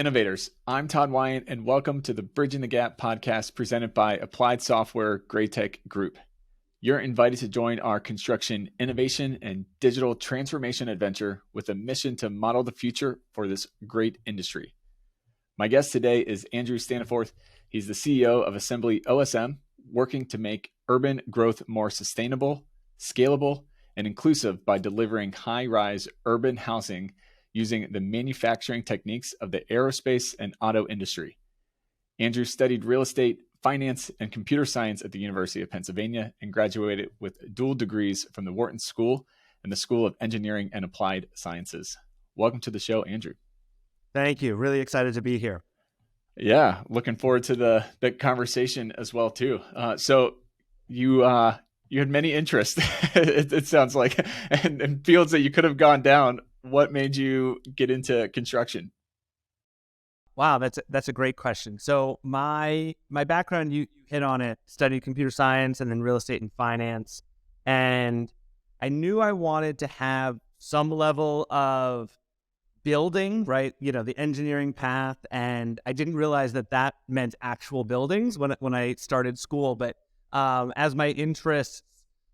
Innovators. I'm Todd and welcome to the Bridging the Gap podcast presented by Applied Software Graytech Group. You're invited to join our construction innovation and digital transformation adventure with a mission to model the future for this great industry. My guest today is Andrew Staniforth. He's the CEO of Assembly OSM, working to make urban growth more sustainable, scalable, and inclusive by delivering high-rise urban housing using the manufacturing techniques of the aerospace and auto industry. Andrew studied real estate, finance, and computer science at the University of Pennsylvania and graduated with dual degrees from the Wharton School and the School of Engineering and Applied Sciences. Welcome to the show, Andrew. Thank you. Really excited to be here. Yeah, looking forward to the conversation as well, too. So you had many interests, it sounds like, and fields that you could have gone down. What made you get into construction? Wow, that's a great question. So my background, you hit on it, studied computer science and then real estate and finance. And I knew I wanted to have some level of building, right? You know, the engineering path. And I didn't realize that meant actual buildings when I started school. But as my interests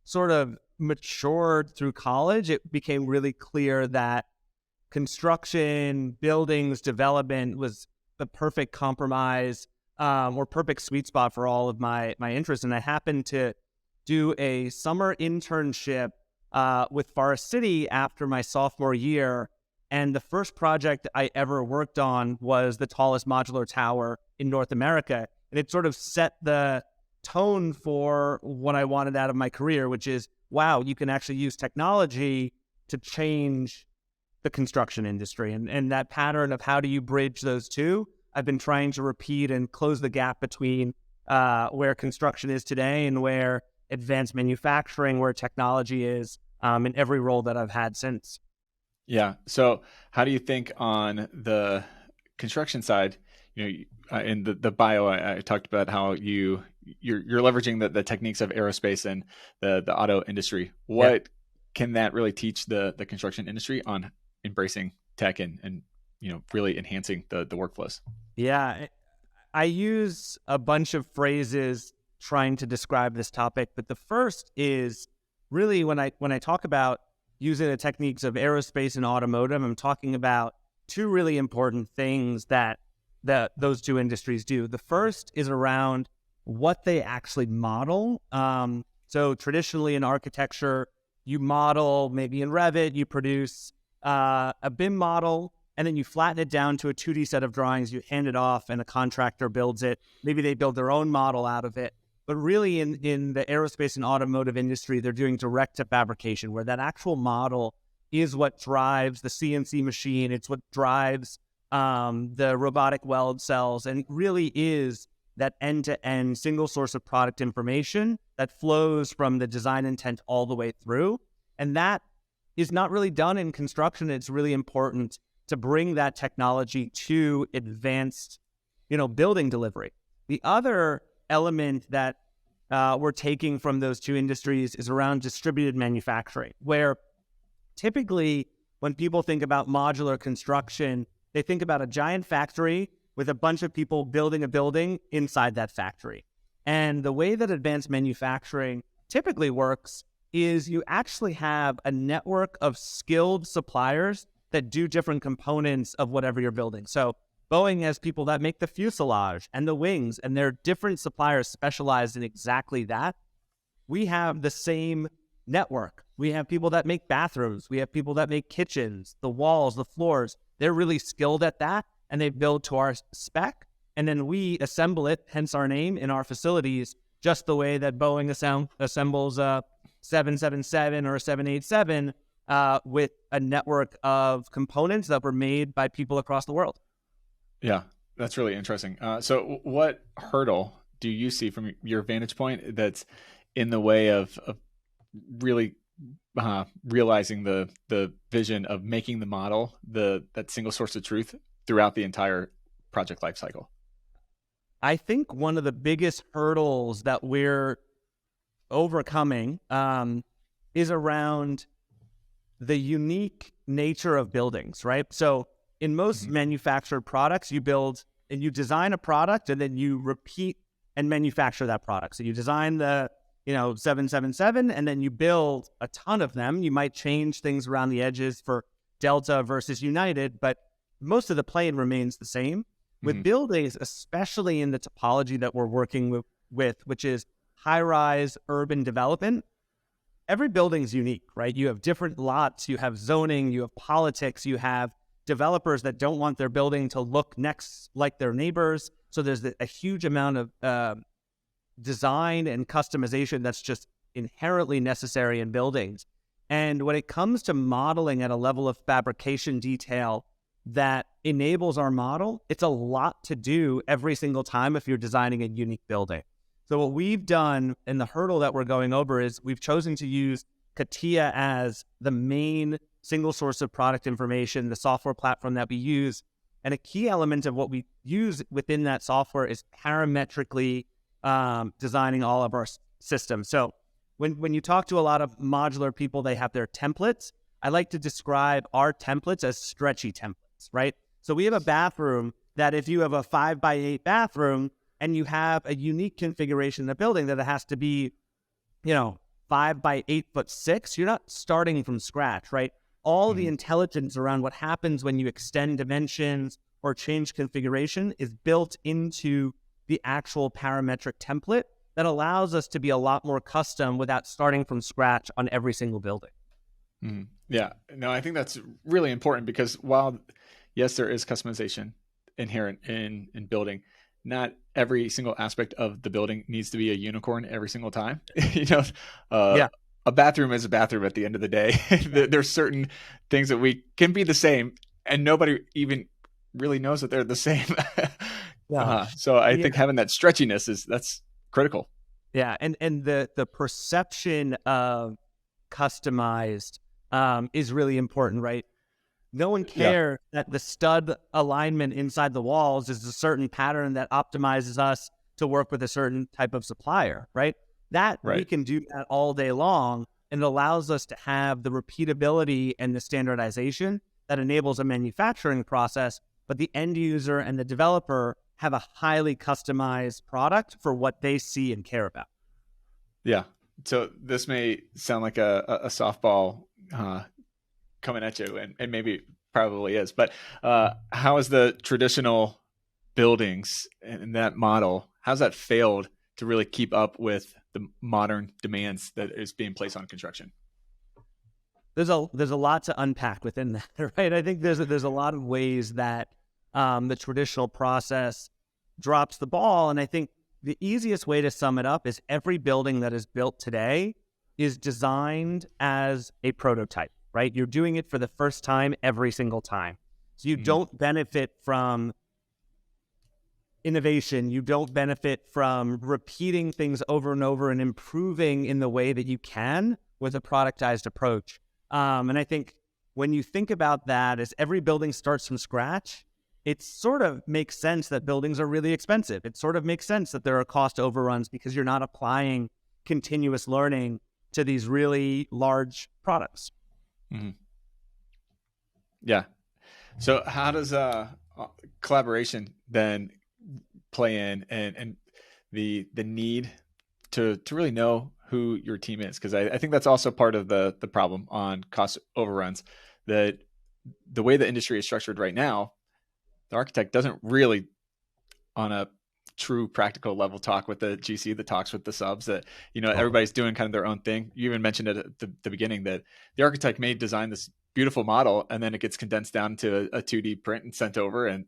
sort of matured through college, it became really clear that construction, buildings, development was the perfect compromise or perfect sweet spot for all of my interests. And I happened to do a summer internship with Forest City after my sophomore year. And the first project I ever worked on was the tallest modular tower in North America. And it sort of set the tone for what I wanted out of my career, which is, wow, you can actually use technology to change the construction industry. And that pattern of how do you bridge those two, I've been trying to repeat and close the gap between where construction is today and where advanced manufacturing, where technology is in every role that I've had since. Yeah. So how do you think on the construction side, in the bio, I talked about how you're leveraging the techniques of aerospace and the auto industry. What can that really teach the construction industry on embracing tech and really enhancing the workflows? Yeah, I use a bunch of phrases trying to describe this topic, but the first is really when I talk about using the techniques of aerospace and automotive, I'm talking about two really important things that those two industries do. The first is around what they actually model. So traditionally in architecture, you model maybe in Revit, you produce a BIM model, and then you flatten it down to a 2D set of drawings, you hand it off, and a contractor builds it. Maybe they build their own model out of it. But really in the aerospace and automotive industry, they're doing direct to fabrication, where that actual model is what drives the CNC machine. It's what drives the robotic weld cells, and really is that end-to-end single source of product information that flows from the design intent all the way through. And that is not really done in construction. It's really important to bring that technology to advanced, building delivery. The other element that we're taking from those two industries is around distributed manufacturing, where typically when people think about modular construction, they think about a giant factory with a bunch of people building a building inside that factory. And the way that advanced manufacturing typically works is you actually have a network of skilled suppliers that do different components of whatever you're building. So Boeing has people that make the fuselage and the wings, and there are different suppliers specialized in exactly that. We have the same network. We have people that make bathrooms. We have people that make kitchens, the walls, the floors. They're really skilled at that, and they build to our spec. And then we assemble it, hence our name, in our facilities, just the way that Boeing assembles a 777 or a 787 with a network of components that were made by people across the world. Yeah, that's really interesting. So what hurdle do you see from your vantage point that's in the way of really realizing the vision of making the model that single source of truth throughout the entire project lifecycle? I think one of the biggest hurdles that we're overcoming is around the unique nature of buildings, right? So in most manufactured products, you build and you design a product and then you repeat and manufacture that product. So you design the 777 and then you build a ton of them. You might change things around the edges for Delta versus United, but most of the plane remains the same. With buildings, especially in the topology that we're working with, which is high-rise urban development, every building is unique, right? You have different lots, you have zoning, you have politics, you have developers that don't want their building to look next like their neighbors. So there's a huge amount of design and customization that's just inherently necessary in buildings. And when it comes to modeling at a level of fabrication detail that enables our model, it's a lot to do every single time if you're designing a unique building. So what we've done, and the hurdle that we're going over, is we've chosen to use CATIA as the main single source of product information, the software platform that we use. And a key element of what we use within that software is parametrically designing all of our systems. So when you talk to a lot of modular people, they have their templates. I like to describe our templates as stretchy templates, right? So we have a bathroom that if you have a 5x8 bathroom and you have a unique configuration in the building that it has to be, 5x8'6", you're not starting from scratch, right? All the intelligence around what happens when you extend dimensions or change configuration is built into the actual parametric template that allows us to be a lot more custom without starting from scratch on every single building. Yeah, no, I think that's really important because while, yes, there is customization inherent in building, not every single aspect of the building needs to be a unicorn every single time. A bathroom is a bathroom at the end of the day. There's certain things that we can be the same and nobody even really knows that they're the same. So I think having that stretchiness that's critical. Yeah. And the perception of customized is really important, right? No one cares that the stud alignment inside the walls is a certain pattern that optimizes us to work with a certain type of supplier, right? We can do that all day long, and it allows us to have the repeatability and the standardization that enables a manufacturing process, but the end user and the developer have a highly customized product for what they see and care about. Yeah. So this may sound like a softball coming at you, and maybe probably is, but how is the traditional buildings and that model, how's that failed to really keep up with the modern demands that is being placed on construction? There's a lot to unpack within that, right? I think there's a lot of ways that the traditional process drops the ball, and I think the easiest way to sum it up is every building that is built today is designed as a prototype, right? You're doing it for the first time every single time. So you don't benefit from innovation. You don't benefit from repeating things over and over and improving in the way that you can with a productized approach. And I think when you think about that, as every building starts from scratch, it sort of makes sense that buildings are really expensive. It sort of makes sense that there are cost overruns because you're not applying continuous learning to these really large products. Yeah. So how does collaboration then play in, and the need to really know who your team is? Because I think that's also part of the problem on cost overruns, that the way the industry is structured right now, the architect doesn't really, on a true practical level, talk with the GC that talks with the subs, that, everybody's doing kind of their own thing. You even mentioned it at the beginning that the architect may design this beautiful model and then it gets condensed down to a 2D print and sent over, and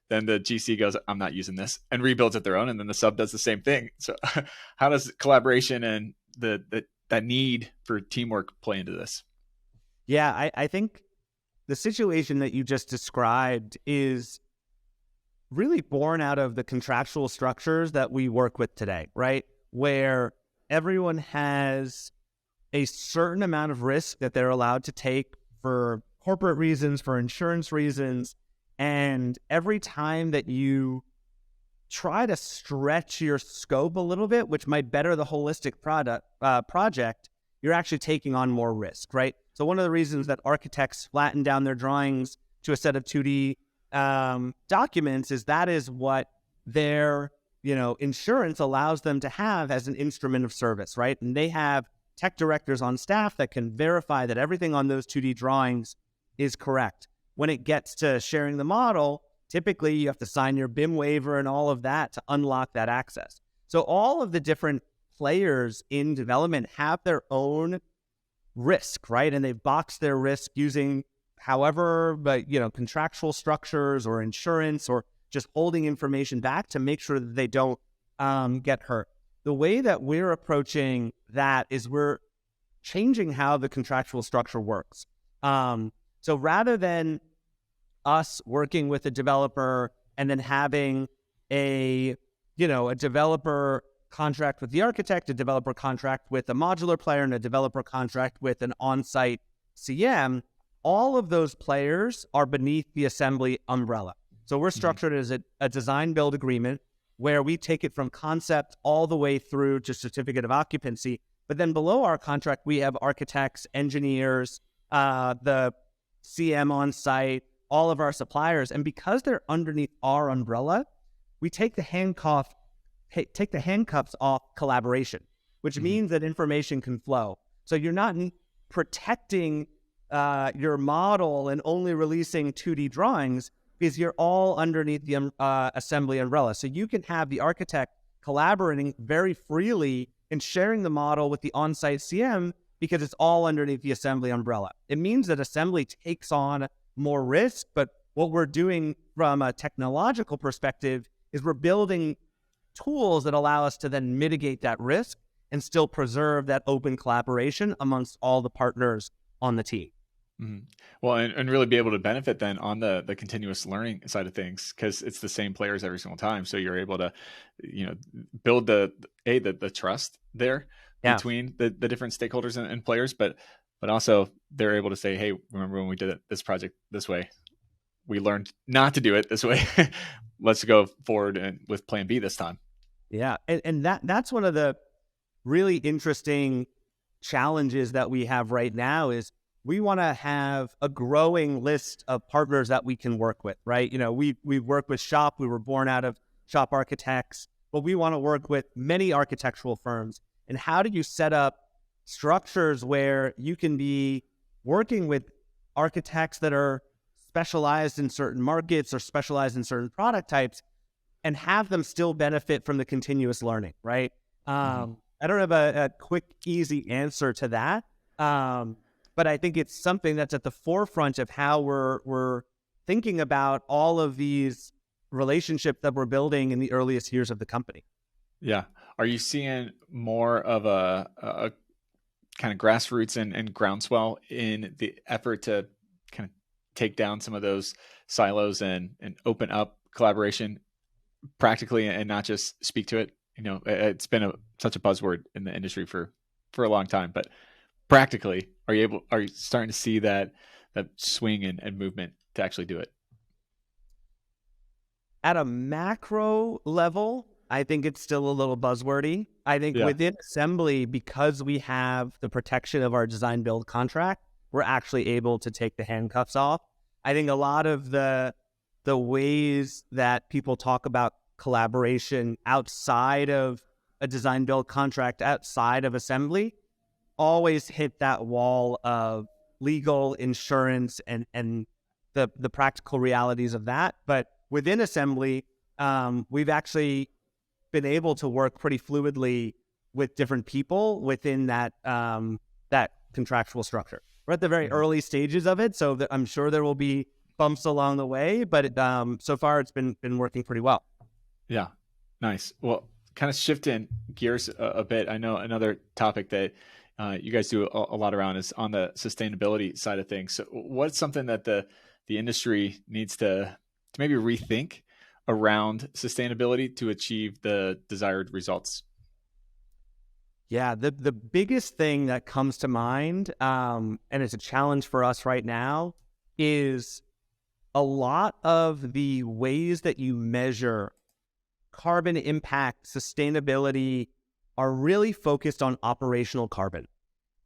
then the GC goes, I'm not using this, and rebuilds it their own, and then the sub does the same thing. So how does collaboration and that need for teamwork play into this? Yeah, I think the situation that you just described is really born out of the contractual structures that we work with today, right? Where everyone has a certain amount of risk that they're allowed to take for corporate reasons, for insurance reasons. And every time that you try to stretch your scope a little bit, which might better the holistic project, you're actually taking on more risk, right? So one of the reasons that architects flatten down their drawings to a set of 2D documents is that is what their insurance allows them to have as an instrument of service, right? And they have tech directors on staff that can verify that everything on those 2D drawings is correct. When it gets to sharing the model, typically you have to sign your BIM waiver and all of that to unlock that access. So all of the different players in development have their own risk, right? And they've boxed their risk using but contractual structures or insurance or just holding information back to make sure that they don't get hurt. The way that we're approaching that is we're changing how the contractual structure works. So rather than us working with a developer and then having a developer contract with the architect, a developer contract with a modular player, and a developer contract with an on-site CM, all of those players are beneath the Assembly umbrella. So we're structured as a design-build agreement where we take it from concept all the way through to certificate of occupancy. But then below our contract, we have architects, engineers, the CM on site, all of our suppliers. And because they're underneath our umbrella, we take the handcuffs off collaboration, which means that information can flow. So you're not protecting your model and only releasing 2D drawings because you're all underneath the Assembly umbrella. So you can have the architect collaborating very freely and sharing the model with the on-site CM because it's all underneath the Assembly umbrella. It means that Assembly takes on more risk, but what we're doing from a technological perspective is we're building tools that allow us to then mitigate that risk and still preserve that open collaboration amongst all the partners on the team. Mm-hmm. Well, and really be able to benefit then on the continuous learning side of things, because it's the same players every single time. So you're able to, build the trust there between the different stakeholders and players, but also they're able to say, hey, remember when we did this project this way, we learned not to do it this way. Let's go forward and with plan B this time. Yeah. And that's one of the really interesting challenges that we have right now is we want to have a growing list of partners that we can work with, right? We work with Shop. We were born out of Shop Architects, but we want to work with many architectural firms. And how do you set up structures where you can be working with architects that are specialized in certain markets or specialized in certain product types and have them still benefit from the continuous learning, right? I don't have a quick, easy answer to that. But I think it's something that's at the forefront of how we're thinking about all of these relationships that we're building in the earliest years of the company. Yeah. Are you seeing more of a kind of grassroots and groundswell in the effort to kind of take down some of those silos and open up collaboration practically and not just speak to it? It's been such a buzzword in the industry for a long time, but practically, are you starting to see that swing and movement to actually do it? At a macro level, I think it's still a little buzzwordy. I think within Assembly, because we have the protection of our design build contract, we're actually able to take the handcuffs off. I think a lot of the ways that people talk about collaboration outside of a design build contract, outside of Assembly, always hit that wall of legal, insurance, and the practical realities of that. But within Assembly, we've actually been able to work pretty fluidly with different people within that contractual structure. We're at the very early stages of it, so I'm sure there will be bumps along the way, but so far it's been working pretty well. Yeah, nice. Well, kind of shifting gears a bit, I know another topic that you guys do a lot around is on the sustainability side of things. So what's something that the industry needs to maybe rethink around sustainability to achieve the desired results? Yeah, the biggest thing that comes to mind, and it's a challenge for us right now, is a lot of the ways that you measure carbon impact, sustainability, are really focused on operational carbon.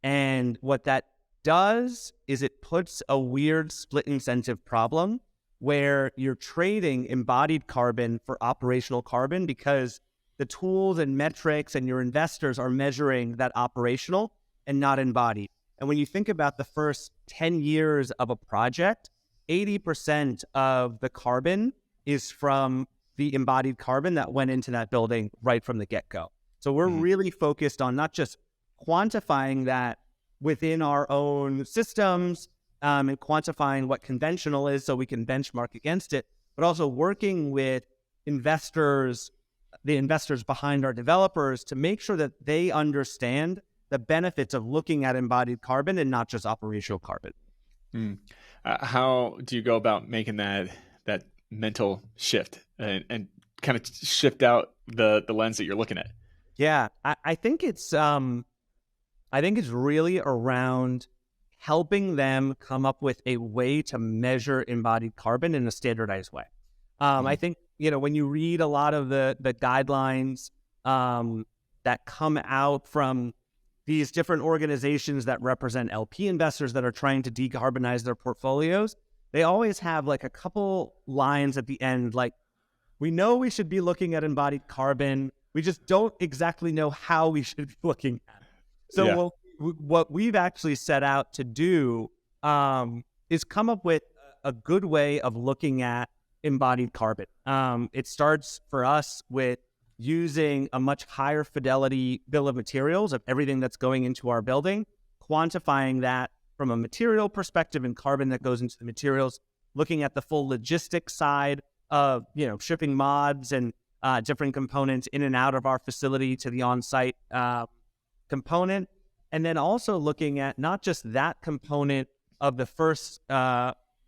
And what that does is it puts a weird split incentive problem where you're trading embodied carbon for operational carbon because the tools and metrics and your investors are measuring that operational and not embodied. And when you think about the first 10 years of a project, 80% of the carbon is from the embodied carbon that went into that building right from the get-go. So we're really focused on not just quantifying that within our own systems and quantifying what conventional is so we can benchmark against it, but also working with investors, the investors behind our developers, to make sure that they understand the benefits of looking at embodied carbon and not just operational carbon. How do you go about making that mental shift and kind of shift out the lens that you're looking at? Yeah, I think it's really around helping them come up with a way to measure embodied carbon in a standardized way. I think, when you read a lot of the guidelines that come out from these different organizations that represent LP investors that are trying to decarbonize their portfolios, they always have like a couple lines at the end, like, we know we should be looking at embodied carbon, we just don't exactly know how we should be looking at it. So what we've actually set out to do is come up with a good way of looking at embodied carbon. It starts for us with using a much higher fidelity bill of materials of everything that's going into our building, quantifying that from a material perspective and carbon that goes into the materials, looking at the full logistics side of, shipping mods and different components in and out of our facility to the on-site component. And then also looking at not just that component of the first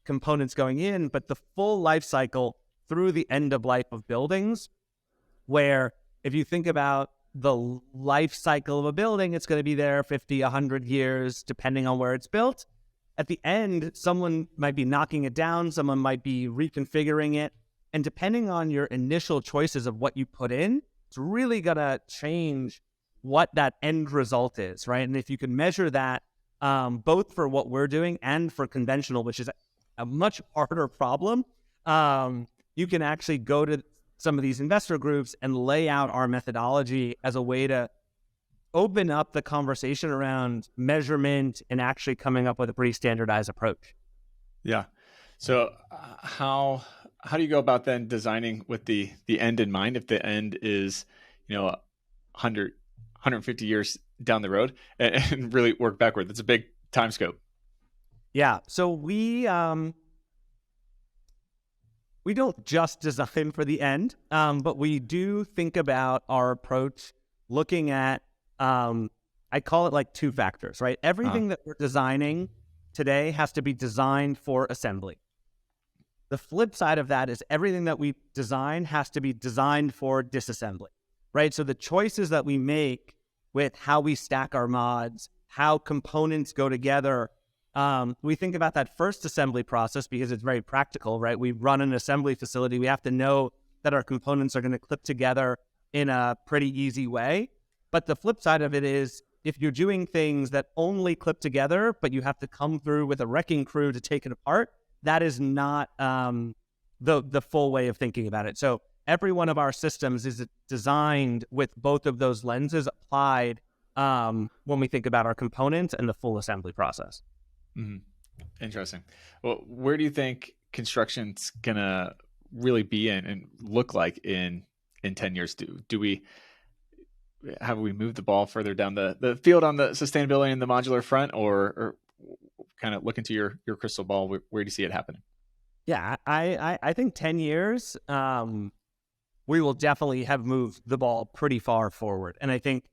components going in, but the full life cycle through the end of life of buildings, where if you think about the life cycle of a building, it's going to be there 50, 100 years, depending on where it's built. At the end, someone might be knocking it down, someone might be reconfiguring it. And depending on your initial choices of what you put in, it's really going to change what that end result is, right? And if you can measure that, both for what we're doing and for conventional, which is a much harder problem, you can actually go to some of these investor groups and lay out our methodology as a way to open up the conversation around measurement and actually coming up with a pretty standardized approach. Yeah. So how do you go about then designing with the end in mind? If the end is, 100, 150 years down the road, and really work backward. That's a big time scope. Yeah. So we don't just design for the end, but we do think about our approach looking at, I call it like two factors, right? Everything that we're designing today has to be designed for assembly. The flip side of that is everything that we design has to be designed for disassembly, right? So the choices that we make with how we stack our mods, how components go together, we think about that first assembly process because it's very practical, right? We run an assembly facility. We have to know that our components are going to clip together in a pretty easy way. But the flip side of it is if you're doing things that only clip together, but you have to come through with a wrecking crew to take it apart, that is not the full way of thinking about it. So every one of our systems is designed with both of those lenses applied when we think about our components and the full assembly process. Mm-hmm. Interesting. Well, where do you think construction's gonna really be in and look like in 10 years? Have we moved the ball further down the field on the sustainability and the modular front, or kind of look into your crystal ball? Where do you see it happening? Yeah, I think 10 years, we will definitely have moved the ball pretty far forward. And I think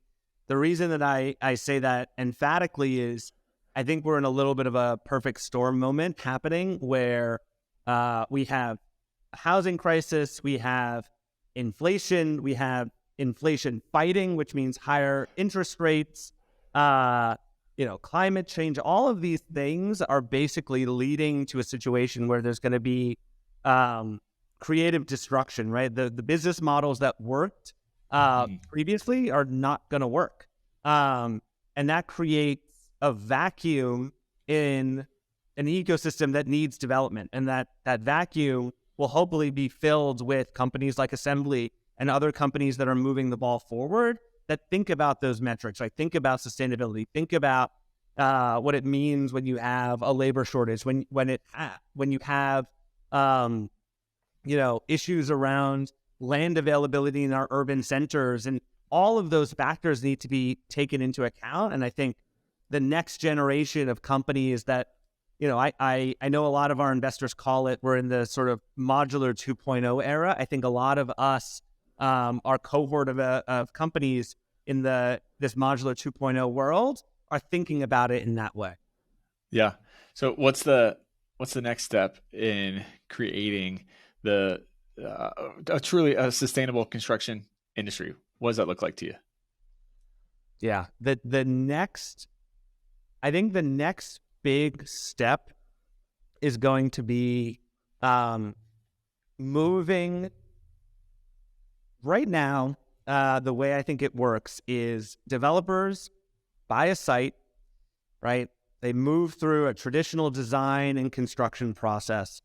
the reason that I say that emphatically is I think we're in a little bit of a perfect storm moment happening where we have a housing crisis, we have inflation fighting, which means higher interest rates, climate change. All of these things are basically leading to a situation where there's going to be creative destruction, right? The business models that worked previously are not going to work. And that creates a vacuum in an ecosystem that needs development, and that vacuum will hopefully be filled with companies like Assembly and other companies that are moving the ball forward, that think about those metrics, right? Think about sustainability, think about what it means when you have a labor shortage, when you have issues around land availability in our urban centers, and all of those factors need to be taken into account. And I think the next generation of companies that, I know a lot of our investors call it, we're in the sort of modular 2.0 era. I think a lot of us, our cohort of companies in this modular 2.0 world, are thinking about it in that way. Yeah. So what's the next step in creating a truly sustainable construction industry? What does that look like to you? Yeah. The next big step is going to be moving. Right now, the way I think it works is developers buy a site, right? They move through a traditional design and construction process,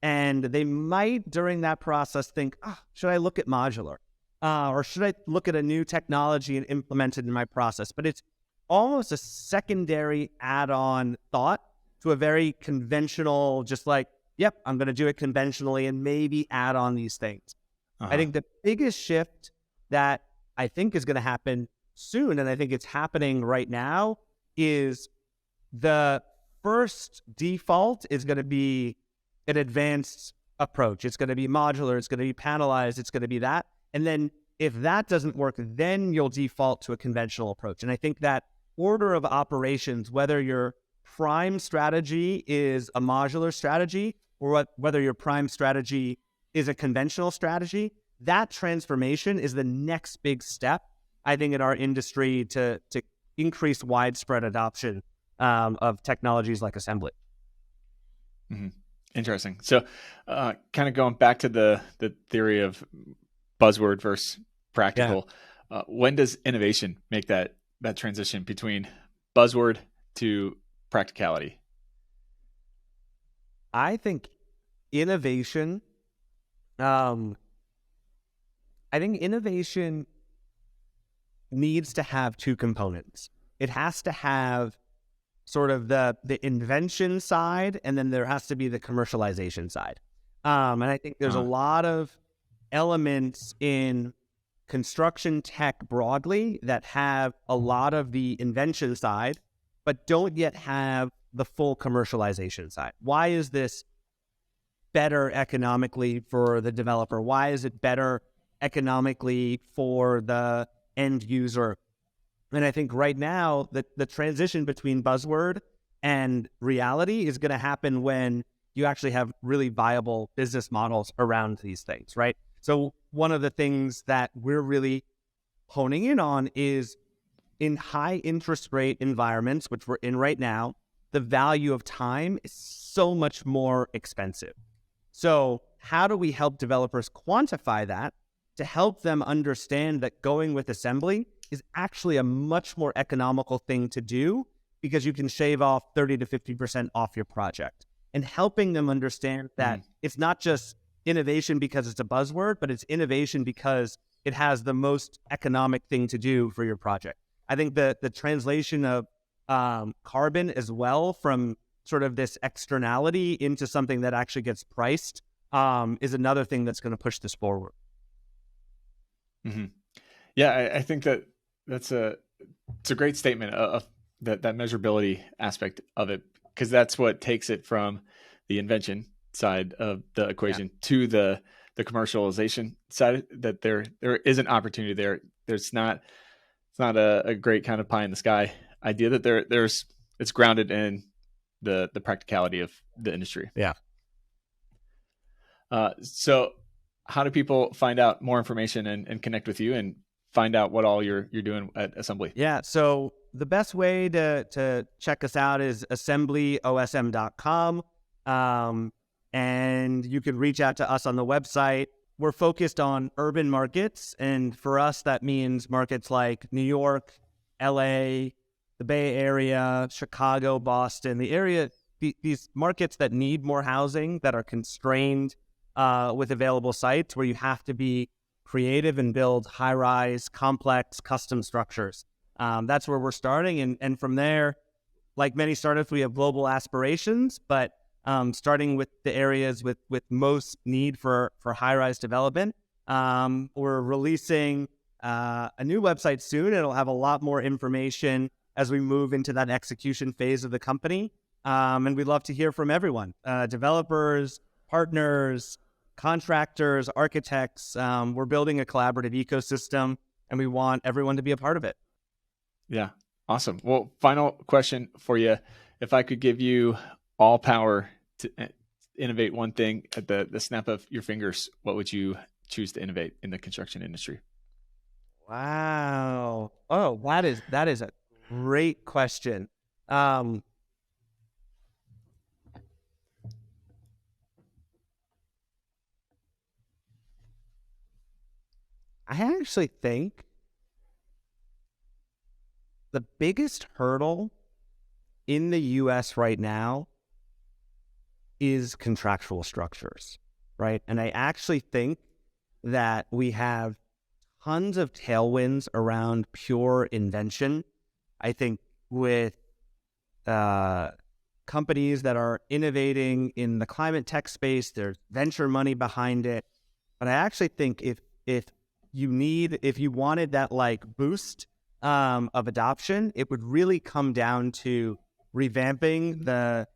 and they might, during that process, think, should I look at modular? Or should I look at a new technology and implement it in my process? But it's almost a secondary add-on thought to a very conventional, just like, yep, I'm going to do it conventionally and maybe add on these things. I think the biggest shift that I think is going to happen soon, and I think it's happening right now, is the first default is going to be an advanced approach. It's going to be modular. It's going to be panelized. It's going to be that. And then if that doesn't work, then you'll default to a conventional approach. And I think that order of operations, whether your prime strategy is a modular strategy or whether your prime strategy is a conventional strategy, that transformation is the next big step, I think, in our industry to increase widespread adoption of technologies like Assembly. Mm-hmm. Interesting. So kind of going back to the theory of buzzword versus practical, when does innovation make that transition between buzzword to practicality? I think innovation needs to have two components. It has to have sort of the invention side, and then there has to be the commercialization side. And I think there's a lot of elements in construction tech broadly that have a lot of the invention side, but don't yet have the full commercialization side. Why is this better economically for the developer? Why is it better economically for the end user? And I think right now the transition between buzzword and reality is going to happen when you actually have really viable business models around these things, right? So one of the things that we're really honing in on is, in high interest rate environments, which we're in right now, the value of time is so much more expensive. So how do we help developers quantify that to help them understand that going with Assembly is actually a much more economical thing to do, because you can shave off 30 to 50% off your project, and helping them understand that it's not just innovation because it's a buzzword, but it's innovation because it has the most economic thing to do for your project. I think the translation of carbon as well, from sort of this externality into something that actually gets priced, is another thing that's going to push this forward. Mm-hmm. Yeah, I think it's a great statement of that measurability aspect of it, because that's what takes it from the invention side of the equation to the commercialization side. That there is an opportunity there. It's not a great kind of pie in the sky idea. That it's grounded in the practicality of the industry. Yeah. So how do people find out more information and connect with you and find out what all you're doing at Assembly? Yeah. So the best way to check us out is assemblyosm.com. And you can reach out to us on the website. We're focused on urban markets. And for us, that means markets like New York, LA, the Bay Area, Chicago, Boston, the area these markets that need more housing, that are constrained with available sites, where you have to be creative and build high-rise, complex, custom structures. That's where we're starting, and from there, like many startups, we have global aspirations, but starting with the areas with most need for high-rise development. We're releasing a new website soon. It'll have a lot more information as we move into that execution phase of the company. And we'd love to hear from everyone, developers, partners, contractors, architects. We're building a collaborative ecosystem, and we want everyone to be a part of it. Yeah. Awesome. Well, final question for you. If I could give you all power to innovate one thing at the snap of your fingers, what would you choose to innovate in the construction industry? Wow. Oh, that is a great question. I actually think the biggest hurdle in the US right now is contractual structures, right? And I actually think that we have tons of tailwinds around pure invention. I think with companies that are innovating in the climate tech space, there's venture money behind it. But I actually think if you wanted that like boost of adoption, it would really come down to revamping the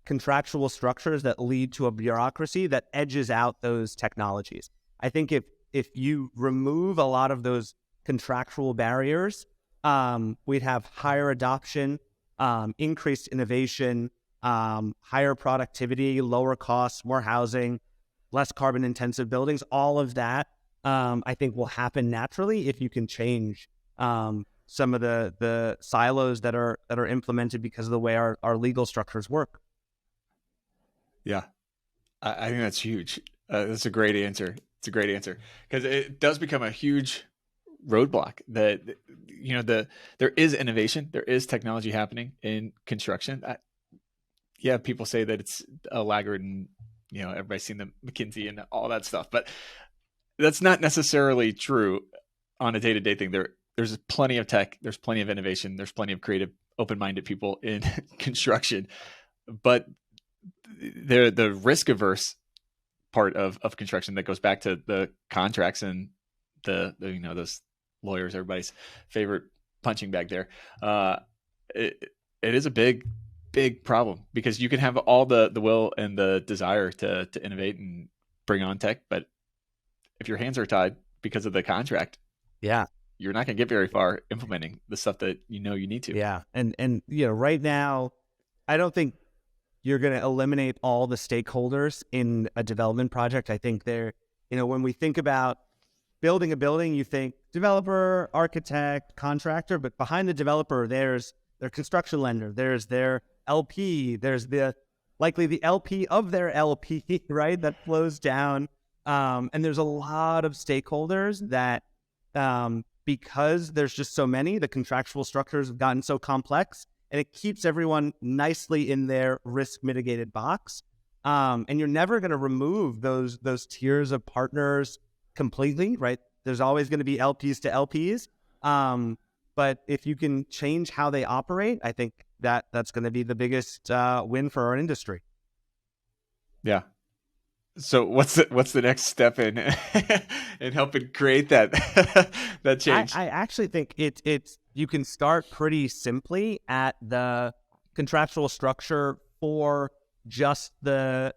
contractual structures that lead to a bureaucracy that edges out those technologies. I think if you remove a lot of those contractual barriers, we'd have higher adoption, increased innovation, higher productivity, lower costs, more housing, less carbon intensive buildings. All of that, I think, will happen naturally if you can change some of the silos that are implemented because of the way our legal structures work. Yeah, I think that's huge. That's a great answer. It's a great answer because it does become a huge roadblock that, there is innovation, there is technology happening in construction. Yeah, people say that it's a laggard, and everybody's seen the McKinsey and all that stuff, but that's not necessarily true on a day-to-day thing. There's plenty of tech, there's plenty of innovation, there's plenty of creative, open-minded people in construction, but the risk averse part of construction that goes back to the contracts and the those lawyers, everybody's favorite punching bag there. It is a big problem because you can have all the will and the desire to innovate and bring on tech, but if your hands are tied because of the contract, yeah, you're not going to get very far implementing the stuff that you need to. Yeah, and right now, I don't think you're going to eliminate all the stakeholders in a development project. I think when we think about building a building, you think developer, architect, contractor, but behind the developer, there's their construction lender, there's their LP, there's likely the LP of their LP, right? That flows down. And there's a lot of stakeholders that, because there's just so many, the contractual structures have gotten so complex, and it keeps everyone nicely in their risk mitigated box. And you're never going to remove those tiers of partners completely, right? There's always going to be LPs to LPs. But if you can change how they operate, I think that's going to be the biggest win for our industry. Yeah. So what's the next step in helping create that that change? I actually think it's you can start pretty simply at the contractual structure for just the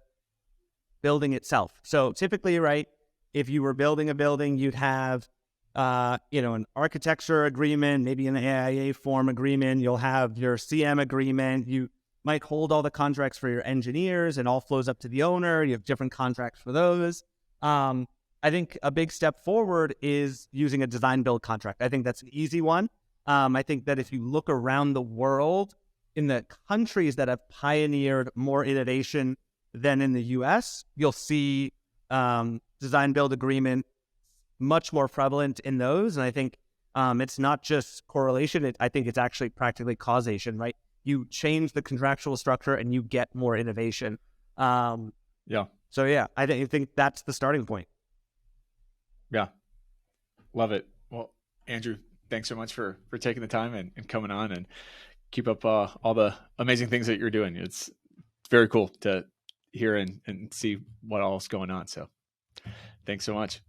building itself. So typically, right, if you were building a building, you'd have an architecture agreement, maybe an AIA form agreement. You'll have your CM agreement. You might hold all the contracts for your engineers, and all flows up to the owner. You have different contracts for those. I think a big step forward is using a design build contract. I think that's an easy one. I think that if you look around the world, in the countries that have pioneered more innovation than in the US, you'll see design build agreement much more prevalent in those. And I think it's not just correlation. I think it's actually practically causation, right? you change the contractual structure and you get more innovation. Yeah. So yeah, I think that's the starting point. Yeah. Love it. Well, Andrew, thanks so much for taking the time and coming on, and keep up all the amazing things that you're doing. It's very cool to hear and see what all is going on. So thanks so much.